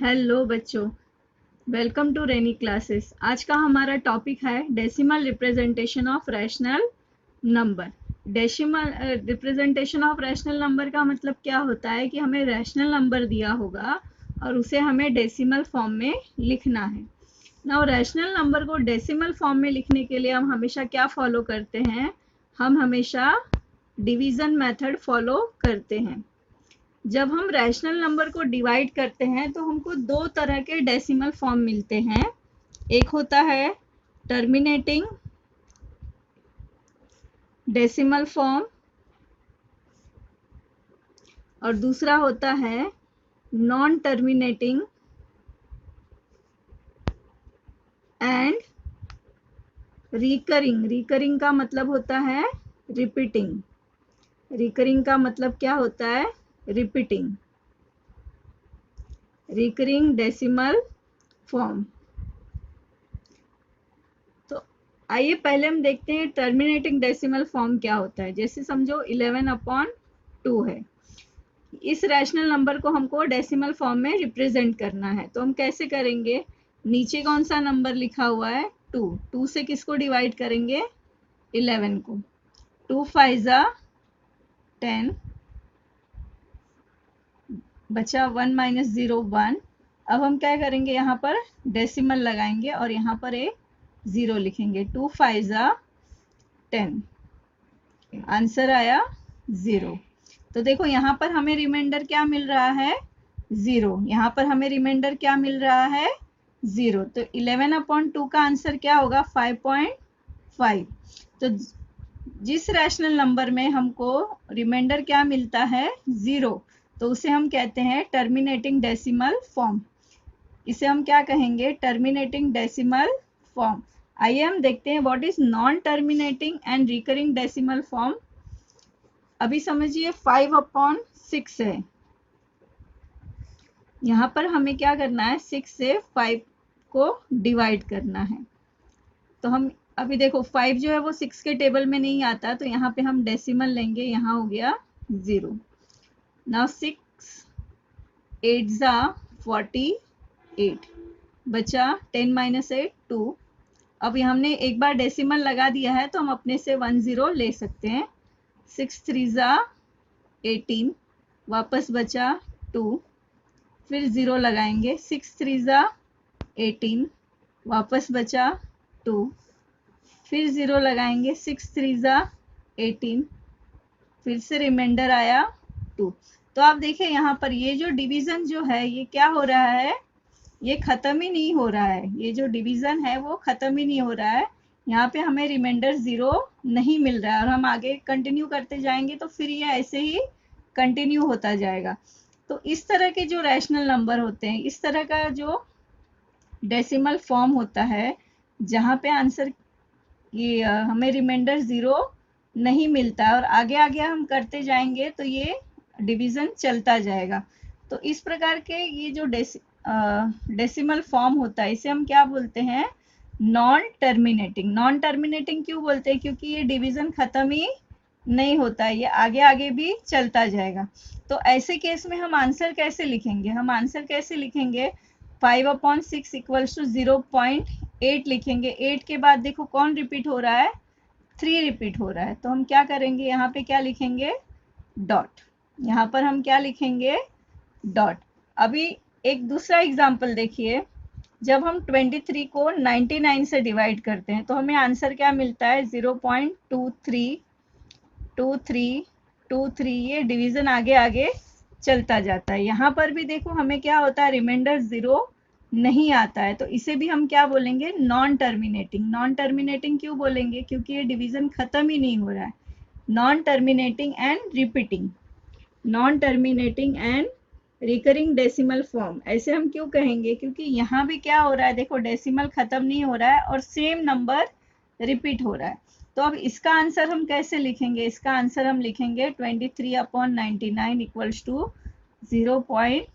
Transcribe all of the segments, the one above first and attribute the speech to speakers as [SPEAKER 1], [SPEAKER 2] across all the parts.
[SPEAKER 1] Hello बच्चों, welcome to rainy classes. आज का हमारा टॉपिक है decimal representation of rational number. Decimal representation of rational number का मतलब क्या होता है कि हमें रैशनल नंबर दिया होगा और उसे हमें डेसिमल फॉर्म में लिखना है। नाउ रैशनल नंबर को डेसिमल फॉर्म में लिखने के लिए हम हमेशा क्या फॉलो करते हैं? हम हमेशा डिवीजन मेथड फॉलो करते हैं। जब हम रैशनल नंबर को डिवाइड करते हैं तो हमको दो तरह के डेसिमल फॉर्म मिलते हैं। एक होता है टर्मिनेटिंग डेसिमल फॉर्म और दूसरा होता है non terminating and recurring. Recurring का मतलब होता है रिपीटिंग। रिकरिंग का मतलब क्या होता है? रिपीटिंग। Recurring decimal form. तो आइए पहले हम देखते हैं टर्मिनेटिंग डेसिमल फॉर्म क्या होता है। जैसे समझो 11/2 है। इस रैशनल नंबर को हमको डेसिमल फॉर्म में रिप्रेजेंट करना है, तो हम कैसे करेंगे? नीचे कौन सा नंबर लिखा हुआ है? 2। 2 से किसको डिवाइड करेंगे? 11 को। 2 5 जा 10, बचा 1 - 0 1। अब हम क्या करेंगे? यहाँ पर डेसिमल लगाएंगे और यहाँ पर एक 0 लिखेंगे। 2 5 जा 10, आंसर आया 0। तो देखो यहाँ पर हमें रिमाइंडर क्या मिल रहा है? 0। यहाँ पर हमें रिमाइंडर क्या मिल रहा है? 0। तो 11/2 का आंसर क्या होगा? 5.5। तो जिस रैशनल नंबर में हमको रिमाइंडर क्या मिलता है? 0, तो उसे हम कहते हैं टर्मिनेटिंग डेसिमल फॉर्म। इसे हम क्या कहेंगे? Terminating decimal form. आइए हम देखते हैं what is non terminating and recurring decimal form. अभी समझिए 5/6 है। यहाँ पर हमें क्या करना है? 6 से 5 को डिवाइड करना है। तो हम अभी देखो 5 जो है वो 6 के टेबल में नहीं आता, तो यहाँ पे हम डेसिमल लेंगे। यहाँ हो गया 0। नाउ 6 8 जा 48, बचा 10 - 8 2। अब हमने एक बार डेसिमल लगा दिया है तो हम अपने से 1 0 ले सकते हैं। 6 3 जा 18, वापस बचा 2, फिर 0 लगाएंगे। 6 3 जा 18, वापस बचा 2, फिर 0 लगाएंगे। 6 3 जा 18, फिर से रिमाइंडर आया 2। तो आप देखिए यहाँ पर ये जो डिवीजन जो है ये क्या हो रहा है? ये खत्म ही नहीं हो रहा है। ये जो डिवीजन है वो खत्म ही नहीं हो रहा है। यहाँ पे हमें रिमाइंडर 0 नहीं मिल रहा है और हम आगे कंटिन्यू करते जाएंगे तो फिर ये ऐसे ही कंटिन्यू होता जाएगा। तो इस तरह के जो रैशनल नंबर होते हैं, इस तरह का जो डेसिमल फॉर्म होता है जहाँ पे आंसर ये हमें रिमाइंडर 0 नहीं मिलता है और आगे आगे हम करते जाएंगे तो ये डिवीजन चलता जाएगा। तो इस प्रकार के ये जो डेसिमल फॉर्म होता है इसे हम क्या बोलते हैं? Non terminating. नॉन टर्मिनेटिंग क्यों बोलते हैं? क्योंकि ये डिवीजन खत्म ही नहीं होता है, ये आगे आगे भी चलता जाएगा। तो ऐसे केस में हम आंसर कैसे लिखेंगे? हम आंसर कैसे लिखेंगे? 5/6 इक्वल्स टू 0.8 लिखेंगे। 8 के बाद देखो कौन रिपीट हो रहा है? 3 रिपीट हो रहा है। तो हम क्या करेंगे? यहाँ पे क्या लिखेंगे? डॉट। यहाँ पर हम क्या लिखेंगे? डॉट। अभी एक दूसरा एग्जाम्पल देखिए। जब हम 23 को 99 से डिवाइड करते हैं तो हमें आंसर क्या मिलता है? 0.232323। ये डिवीजन आगे आगे चलता जाता है। यहाँ पर भी देखो हमें क्या होता है? रिमाइंडर 0 नहीं आता है, तो इसे भी हम क्या बोलेंगे? Non terminating. नॉन टर्मिनेटिंग क्यों बोलेंगे? क्योंकि ये डिवीजन खत्म ही नहीं हो रहा है। Non terminating and repeating. Non terminating and recurring decimal form. ऐसे हम क्यों कहेंगे? क्योंकि यहाँ भी क्या हो रहा है? देखो डेसिमल खत्म नहीं हो रहा है और सेम नंबर रिपीट हो रहा है। तो अब इसका आंसर हम कैसे लिखेंगे? इसका आंसर हम लिखेंगे 23/99 इक्वल्स टू 0.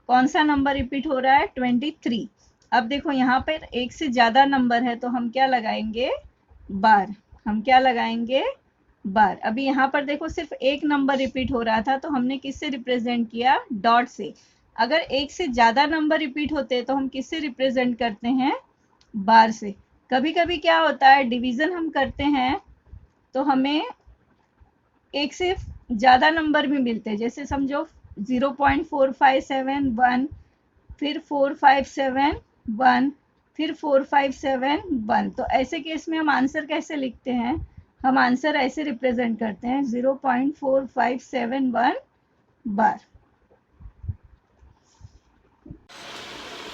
[SPEAKER 1] कौन सा नंबर रिपीट हो रहा है? 23। अब देखो यहाँ पर एक से ज्यादा नंबर है तो हम क्या लगाएंगे? बार। हम क्या लगाएंगे? बार। अभी यहाँ पर देखो सिर्फ एक नंबर रिपीट हो रहा था तो हमने किससे रिप्रेजेंट किया? डॉट से। अगर एक से ज़्यादा नंबर रिपीट होते हैं तो हम किससे रिप्रेजेंट करते हैं? बार से। कभी कभी क्या होता है, डिवीज़न हम करते हैं तो हमें एक से ज़्यादा नंबर भी मिलते हैं, जैसे समझो 0.4571, फिर 4571, फिर 4571। तो ऐसे केस में हम आंसर कैसे लिखते हैं? हम आंसर ऐसे रिप्रेजेंट करते हैं 0.4571 बार।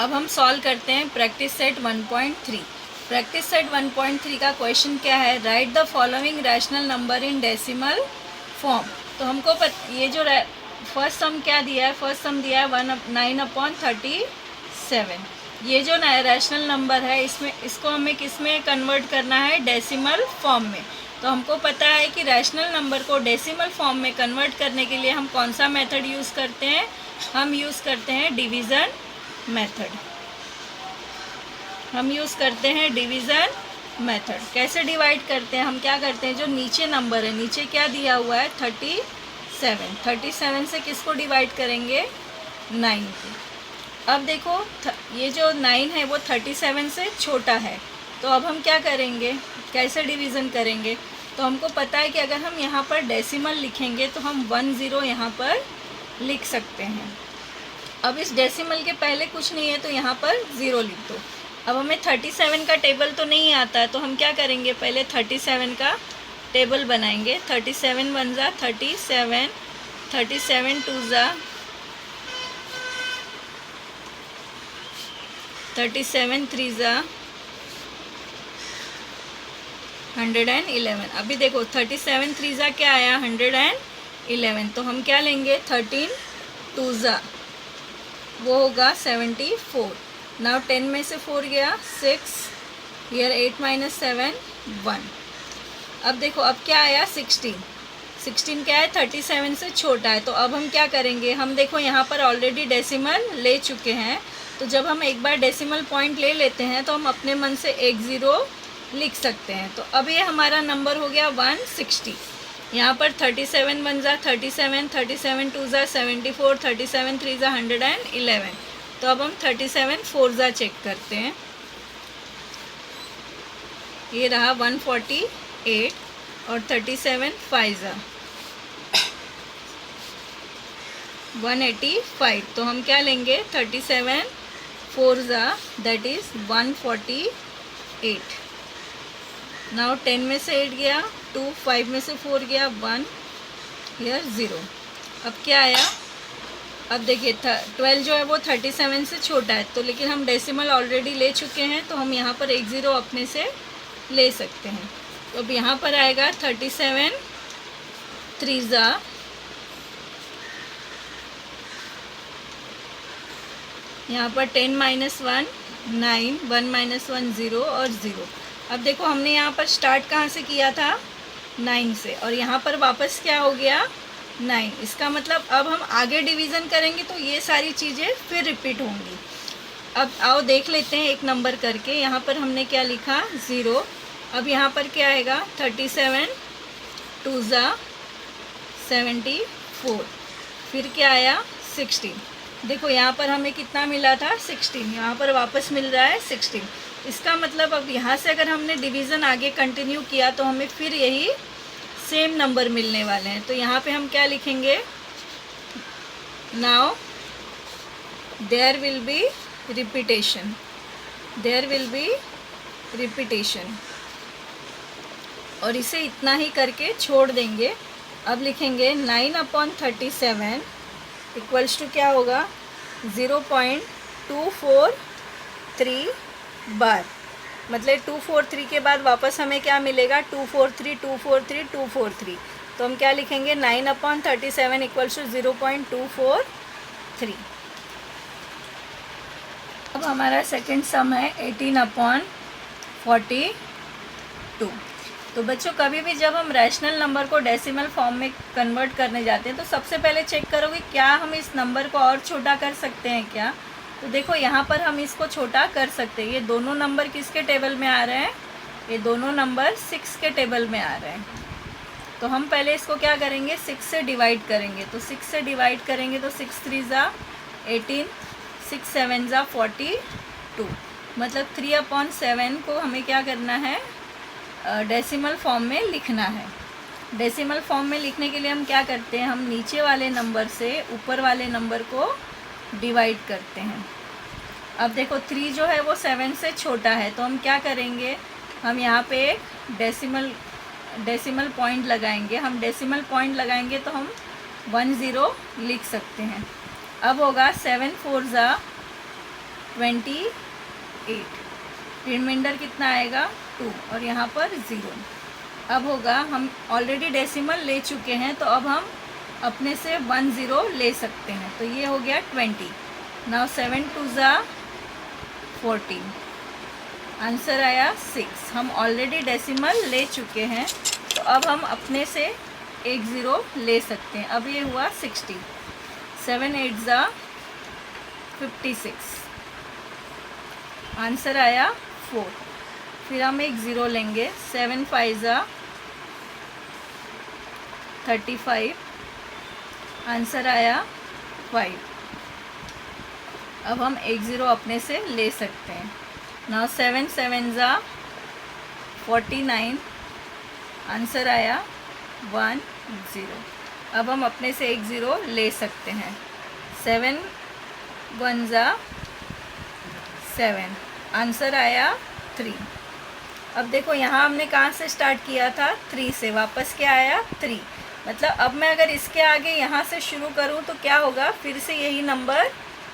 [SPEAKER 1] अब हम सॉल्व करते हैं प्रैक्टिस सेट 1.3। प्रैक्टिस सेट 1.3 का क्वेश्चन क्या है? Right the following rational number in decimal form. तो हमको ये जो फर्स्ट सम क्या दिया है? फर्स्ट सम दिया है 9/37। ये जो रैशनल नंबर है इसको हमें किस में कन्वर्ट करना है? डेसिमल फॉर्म में। तो हमको पता है कि रैशनल नंबर को डेसिमल फॉर्म में कन्वर्ट करने के लिए हम कौन सा मेथड यूज़ करते हैं? हम यूज़ करते हैं डिवीज़न मेथड। हम यूज़ करते हैं डिवीज़न मेथड। कैसे डिवाइड करते हैं? हम क्या करते हैं, जो नीचे नंबर है, नीचे क्या दिया हुआ है? 37 से किसको डिवाइड करेंगे? 9 को। अब देखो ये जो 9 है वो 37 से छोटा है, तो अब हम क्या करेंगे? कैसे डिवीज़न करेंगे? तो हमको पता है कि अगर हम यहाँ पर डेसिमल लिखेंगे तो हम 10 यहाँ पर लिख सकते हैं। अब इस डेसिमल के पहले कुछ नहीं है तो यहाँ पर 0 लिख दो। अब हमें 37 का टेबल तो नहीं आता है, तो हम क्या करेंगे? पहले 37 का टेबल बनाएंगे। 37 1 जा 37, 37 2 जा 37, 3 जा 111। अभी देखो 37 3 जा क्या आया? 111। तो हम क्या लेंगे? 13 2 जा वो होगा 74। नाउ 10 में से 4 गया 6, हियर 8 - 7 1। अब देखो अब क्या आया? 16 क्या है? 37 से छोटा है। तो अब हम क्या करेंगे? हम देखो यहाँ पर ऑलरेडी डेसिमल ले चुके हैं, तो जब हम एक बार डेसिमल पॉइंट ले लेते हैं तो हम अपने मन से एक 0 लिख सकते हैं। तो अब ये हमारा नंबर हो गया 160। यहाँ पर 37 1 जा 37, 37 2 जा 74, 37 3 जा 111। तो अब हम 37 4 जा चेक करते हैं। ये रहा 148 और 37 5 जा 185। तो हम क्या लेंगे? 37 4 जा दैट इज़ 148। नाउ 10 में से 8 गया 2, 5 में से 4 गया 1, हियर 0। अब क्या आया? अब देखिए 12 जो है वो 37 से छोटा है, तो लेकिन हम डेसिमल ऑलरेडी ले चुके हैं तो हम यहाँ पर एक 0 अपने से ले सकते हैं। तो अब यहाँ पर आएगा 37 3 जा यहाँ पर 10 - 1 9, 1 - 1 0 और 0। अब देखो हमने यहाँ पर स्टार्ट कहाँ से किया था? 9 से, और यहाँ पर वापस क्या हो गया? 9। इसका मतलब अब हम आगे डिवीज़न करेंगे तो ये सारी चीज़ें फिर रिपीट होंगी। अब आओ देख लेते हैं एक नंबर करके। यहाँ पर हमने क्या लिखा? 0। अब यहाँ पर क्या आएगा? 37 2 जा 74, फिर क्या आया? 16। देखो यहाँ पर हमें कितना मिला था? 16। यहाँ पर वापस मिल रहा है 16। इसका मतलब अब यहाँ से अगर हमने डिवीज़न आगे कंटिन्यू किया तो हमें फिर यही सेम नंबर मिलने वाले हैं। तो यहाँ पे हम क्या लिखेंगे? Now there will be repetition, there will be repetition, और इसे इतना ही करके छोड़ देंगे। अब लिखेंगे 9/37 इक्वल्स टू क्या होगा? 0.243 बार। मतलब 243 के बाद वापस हमें क्या मिलेगा? 243 243 243। तो हम क्या लिखेंगे? 9/37 इक्वल्स टू 0.243। अब हमारा सेकंड सम है 18/42। तो बच्चों कभी भी जब हम रैशनल नंबर को डेसिमल फॉर्म में कन्वर्ट करने जाते हैं तो सबसे पहले चेक करोगे क्या हम इस नंबर को और छोटा कर सकते हैं क्या। तो देखो यहाँ पर हम इसको छोटा कर सकते हैं। ये दोनों नंबर किसके टेबल में आ रहे हैं? ये दोनों नंबर 6 के टेबल में आ रहे हैं। तो हम पहले इसको क्या करेंगे? 6 से डिवाइड करेंगे। तो 6 से डिवाइड करेंगे तो 6 3 जा 18, 6 7 ज़ा 42, मतलब 3/7 को हमें क्या करना है, डेसिमल फॉर्म में लिखना है। डेसिमल फॉर्म में लिखने के लिए हम क्या करते हैं, हम नीचे वाले नंबर से ऊपर वाले नंबर को डिवाइड करते हैं। अब देखो 3 जो है वो 7 से छोटा है, तो हम क्या करेंगे, हम यहाँ पे एक डेसिमल पॉइंट लगाएंगे। हम डेसिमल पॉइंट लगाएंगे तो हम 10 लिख सकते हैं। अब होगा 7 4 ज़ा 28, रिमाइंडर कितना आएगा 2, और यहाँ पर 0। अब होगा, हम ऑलरेडी डेसिमल ले चुके हैं तो अब हम अपने से 10 ले सकते हैं, तो ये हो गया 20। नाउ 7 2 ज़ा 14, आंसर आया 6। हम ऑलरेडी डेसिमल ले चुके हैं तो अब हम अपने से 1 0 ले सकते हैं। अब ये हुआ 60। 7 8 ज़ा 56, आंसर आया 4। फिर हम 1 0 लेंगे। 7 5 ज़ा 35, आंसर आया 5। अब हम 1 0 अपने से ले सकते हैं। नाउ 7 7 ज़ा 49, आंसर आया 1 0। अब हम अपने से 1 0 ले सकते हैं। 7 1 ज़ा 7, आंसर आया 3। अब देखो यहाँ हमने कहाँ से स्टार्ट किया था, 3 से, वापस क्या आया 3। मतलब अब मैं अगर इसके आगे यहाँ से शुरू करूँ तो क्या होगा, फिर से यही नंबर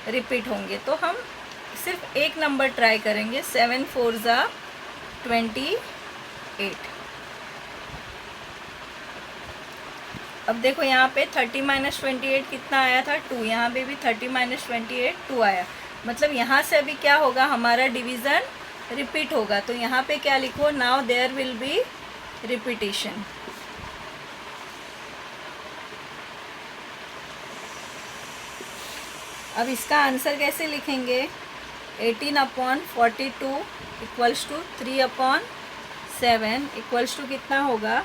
[SPEAKER 1] रिपीट होंगे। तो हम सिर्फ एक नंबर ट्राई करेंगे। 7 4 ज़ा 28। अब देखो यहाँ पे 30 - 28 कितना आया था, 2। यहाँ पे भी 30 - 28 2 आया। मतलब यहाँ से अभी क्या होगा, हमारा डिवीज़न रिपीट होगा। तो यहाँ पे क्या लिखो, now there will be repetition. अब इसका आंसर कैसे लिखेंगे, 18/42 इक्वल्स टू 3/7 इक्वल्स टू कितना होगा,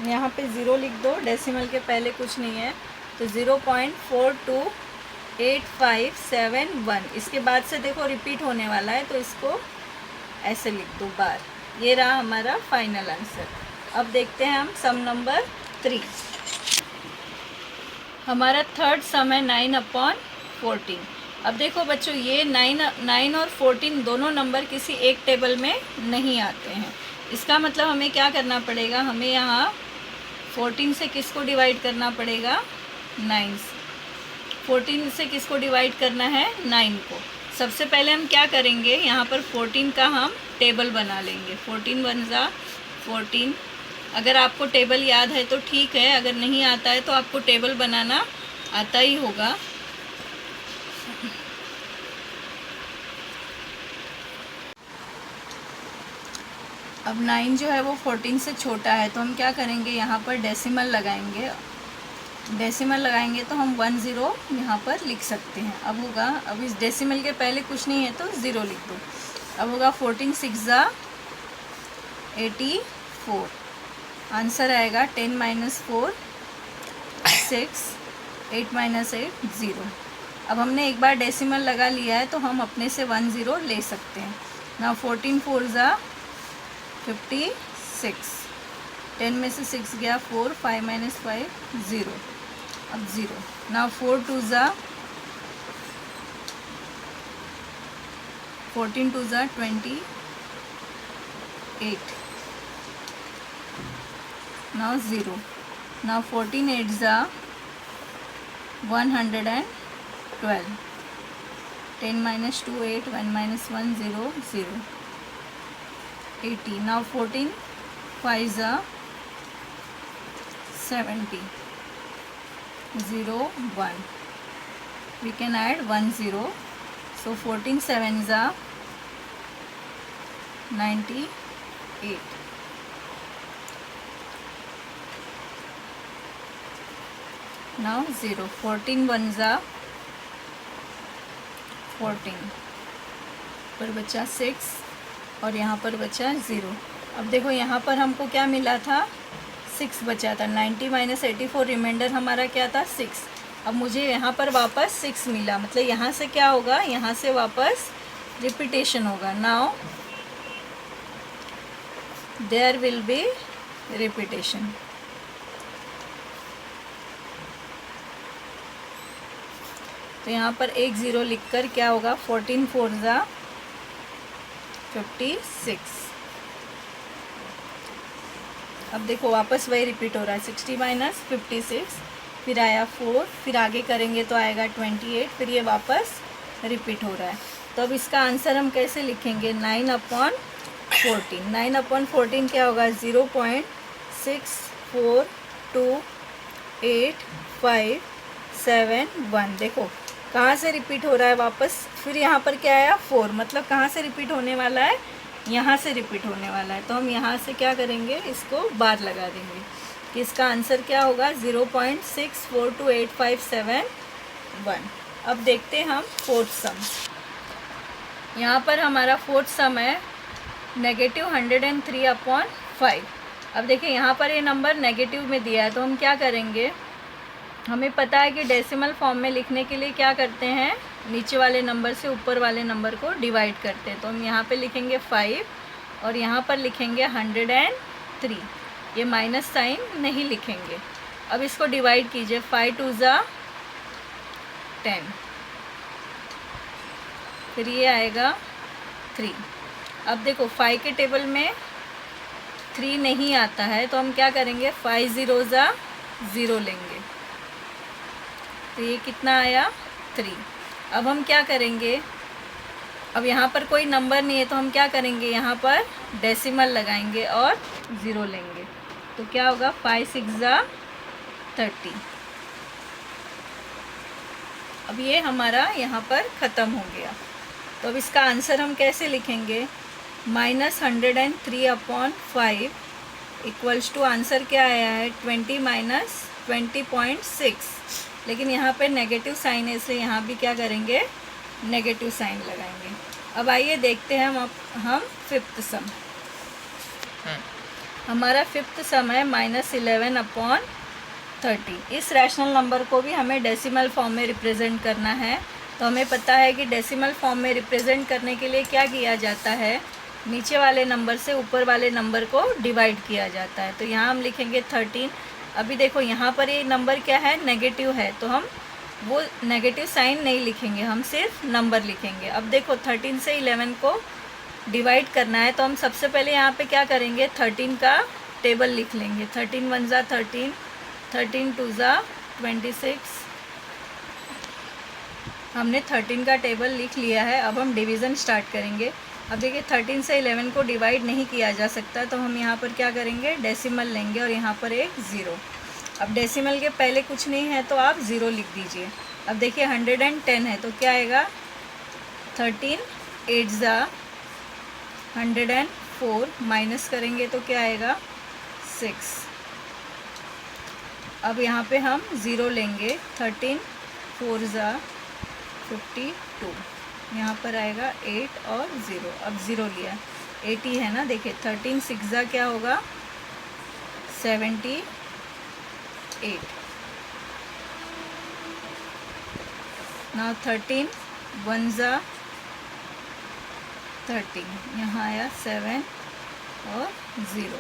[SPEAKER 1] यहाँ पे 0 लिख दो, डेसिमल के पहले कुछ नहीं है, तो 0.428571। इसके बाद से देखो रिपीट होने वाला है, तो इसको ऐसे लिख दो बार। ये रहा हमारा फाइनल आंसर। अब देखते हैं हम सम नंबर 3। हमारा थर्ड सम है 9/14। अब देखो बच्चों, ये 9 और 14 दोनों नंबर किसी एक टेबल में नहीं आते हैं। इसका मतलब हमें क्या करना पड़ेगा, हमें यहाँ 14 से किसको डिवाइड करना पड़ेगा, 9 से। 14 से किसको डिवाइड करना है, 9 को। सबसे पहले हम क्या करेंगे, यहाँ पर 14 का हम टेबल बना लेंगे। 14 1 ज़ा 14। अगर आपको टेबल याद है तो ठीक है, अगर नहीं आता है तो आपको टेबल बनाना आता ही होगा। अब 9 जो है वो 14 से छोटा है, तो हम क्या करेंगे, यहाँ पर डेसिमल लगाएंगे। डेसिमल लगाएंगे तो हम 1 0 यहाँ पर लिख सकते हैं। अब होगा, अब इस डेसिमल के पहले कुछ नहीं है तो 0 लिख दो। अब होगा 14 6 ज़ा 84, आंसर आएगा 10 - 4 6, 8 - 8 0। अब हमने एक बार डेसिमल लगा लिया है तो हम अपने से 1 0 ले सकते हैं। ना 14 4 ज़ा 56, 10 में से 6 गया 4, 5 - 5 0, अब 0। ना 4 2 ज़ा 14 2 ज़ा 28, now 0. Now 14 8 ज़ा 112, 10 - 2 8, 1 - 1 0 0, 80. Now 14 5 ज़ा 70, 0 1. We can add 1 0. So 14 7 ज़ा 98. Now 0. 14 1 ज़ा 14, पर बचा 6 और यहाँ पर बचा 0। अब देखो यहाँ पर हमको क्या मिला था, 6 बचा था। 90 - 84 रिमाइंडर हमारा क्या था, 6। अब मुझे यहाँ पर वापस 6 मिला, मतलब यहाँ से क्या होगा, यहाँ से वापस रिपीटेशन होगा। Now there will be repetition. तो यहाँ पर एक ज़ीरो लिखकर क्या होगा, 14 4 ज़ा 56। अब देखो वापस वही रिपीट हो रहा है, 60 माइनस 56, फिर आया 4, फिर आगे करेंगे तो आएगा 28, फिर ये वापस रिपीट हो रहा है। तो अब इसका आंसर हम कैसे लिखेंगे, 9/14। 9/14 क्या होगा, 0.642851। देखो कहाँ से रिपीट हो रहा है वापस, फिर यहाँ पर क्या आया 4, मतलब कहाँ से रिपीट होने वाला है, यहाँ से रिपीट होने वाला है। तो हम यहाँ से क्या करेंगे, इसको बार लगा देंगे कि इसका आंसर क्या होगा, 0.642851। अब देखते हैं हम फोर्थ सम। यहाँ पर हमारा फोर्थ सम है -103/5। अब देखिए यहाँ पर ये नंबर नेगेटिव में दिया है, तो हम क्या करेंगे, हमें पता है कि डेसिमल फॉर्म में लिखने के लिए क्या करते हैं, नीचे वाले नंबर से ऊपर वाले नंबर को डिवाइड करते हैं। तो हम यहाँ पे लिखेंगे 5 और यहाँ पर लिखेंगे 103, ये माइनस साइन नहीं लिखेंगे। अब इसको डिवाइड कीजिए, 5 2 ज़ा 10, फिर ये आएगा 3। अब देखो 5 के टेबल में 3 नहीं आता है, तो हम क्या करेंगे, 5 0 ज़ा 0 लेंगे, तो ये कितना आया, 3। अब हम क्या करेंगे, अब यहाँ पर कोई नंबर नहीं है, तो हम क्या करेंगे, यहाँ पर डेसिमल लगाएंगे और 0 लेंगे, तो क्या होगा, 5 6 ज़ा 30। अब ये हमारा यहाँ पर ख़त्म हो गया। तो अब इसका आंसर हम कैसे लिखेंगे, -103/5 इक्वल्स टू, आंसर क्या आया है, 20 माइनस 20.6, लेकिन यहाँ पे नेगेटिव साइन है, इसलिए यहाँ भी क्या करेंगे, नेगेटिव साइन लगाएंगे। अब आइए देखते हैं हम फिफ्थ सम। हमारा फिफ्थ सम है -11/30। इस रैशनल नंबर को भी हमें डेसिमल फॉर्म में रिप्रेजेंट करना है। तो हमें पता है कि डेसिमल फॉर्म में रिप्रेजेंट करने के लिए क्या किया जाता है, नीचे वाले नंबर से ऊपर वाले नंबर को डिवाइड किया जाता है। तो यहाँ हम लिखेंगे 13। अभी देखो यहाँ पर ये नंबर क्या है, नेगेटिव है, तो हम वो नेगेटिव साइन नहीं लिखेंगे, हम सिर्फ नंबर लिखेंगे। अब देखो 13 से 11 को डिवाइड करना है, तो हम सबसे पहले यहाँ पे क्या करेंगे, 13 का टेबल लिख लेंगे। 13 1 ज़ा 13, 13 2 ज़ा 26। हमने 13 का टेबल लिख लिया है। अब हम डिवीज़न स्टार्ट करेंगे। अब देखिए 13 से 11 को डिवाइड नहीं किया जा सकता, तो हम यहाँ पर क्या करेंगे, डेसिमल लेंगे और यहाँ पर एक 0। अब डेसिमल के पहले कुछ नहीं है, तो आप 0 लिख दीजिए। अब देखिए 110 है, तो क्या आएगा, 13 8 ज़ा 104, माइनस करेंगे तो क्या आएगा, 6। अब यहाँ पे हम 0 लेंगे, 13 4 ज़ा 52, यहाँ पर आएगा 8 और 0। अब 0 लिया, 80 है ना, देखिए 13 6 ज़ा क्या होगा, 78। नाउ 13 1 ज़ा 13, यहाँ आया 7 और 0।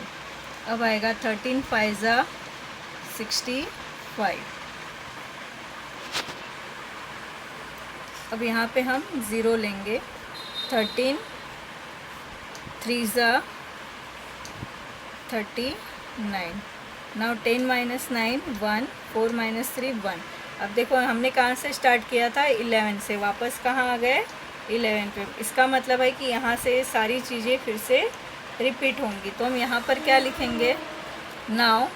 [SPEAKER 1] अब आएगा 13 5 ज़ा 65। अब यहाँ पे हम 0 लेंगे, 13 3 ज़ा 39। Now 10 minus 9 1, 4 minus 3 1। अब देखो हमने कहाँ से स्टार्ट किया था, 11 से, वापस कहाँ आ गए, 11 पे। इसका मतलब है कि यहाँ से सारी चीज़ें फिर से रिपीट होंगी। तो हम यहाँ पर क्या लिखेंगे, now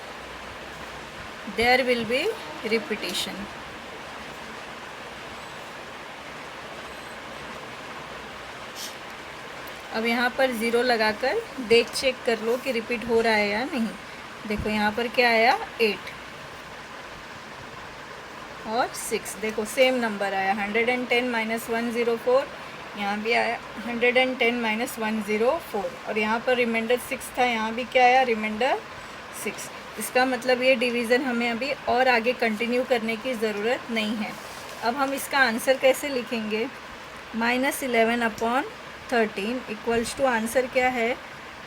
[SPEAKER 1] there will be repetition. अब यहाँ पर 0 लगाकर चेक कर लो कि रिपीट हो रहा है या नहीं। देखो यहाँ पर क्या आया, 8 और 6, देखो सेम नंबर आया, 110 माइनस 104, यहाँ भी आया 110 माइनस 104, और यहाँ पर रिमाइंडर 6 था, यहाँ भी क्या आया, रिमाइंडर 6। इसका मतलब ये डिवीज़न हमें अभी और आगे कंटिन्यू करने की ज़रूरत नहीं है। अब हम इसका आंसर कैसे लिखेंगे? -11/13 इक्वल्स टू आंसर क्या है?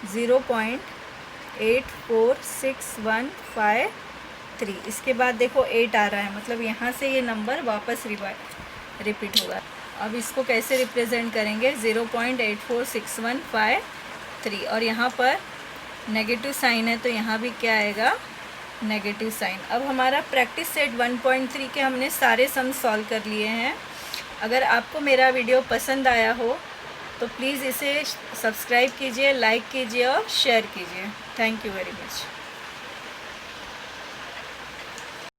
[SPEAKER 1] 0.846153। इसके बाद देखो 8 आ रहा है, मतलब यहाँ से ये नंबर वापस रिपीट होगा। अब इसको कैसे रिप्रेजेंट करेंगे? 0.846153 और यहाँ पर नेगेटिव साइन है तो यहाँ भी क्या आएगा? Negative sign. अब हमारा प्रैक्टिस सेट 1.3 के हमने सारे सम सॉल्व कर लिए हैं। अगर आपको मेरा वीडियो पसंद आया हो तो प्लीज़ इसे सब्सक्राइब कीजिए, लाइक कीजिए और शेयर कीजिए। Thank you very much.